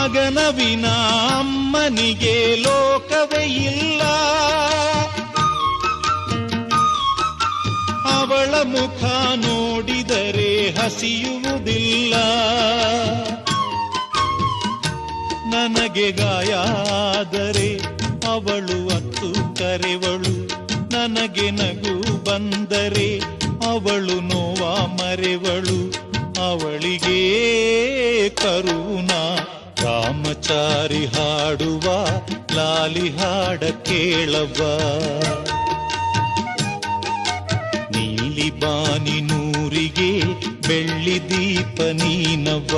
ಮಗನ ವಿನಾ ಅಮ್ಮನಿಗೆ ಲೋಕವೇ ಇಲ್ಲ. ಅವಳ ಮುಖ ನೋಡಿದರೆ ಹಸಿಯುವುದಿಲ್ಲ. ನನಗೆ ಗಾಯ ಆದರೆ ಅವಳು ಅತ್ತು ಕರೆವಳು. ನನಗೆ ನಗು ಬಂದರೆ ಅವಳು ನೋವ ಮರೆವಳು. ಅವಳಿಗೆ ಕರುಣ ರಾಮಚಾರಿ ಹಾಡುವ ಲಾಲಿ ಹಾಡ ಕೇಳವ್ವ. ನೀಲಿ ಬಾನಿ ನೂರಿಗೆ ಬೆಳ್ಳಿ ದೀಪ ನೀನವ್ವ.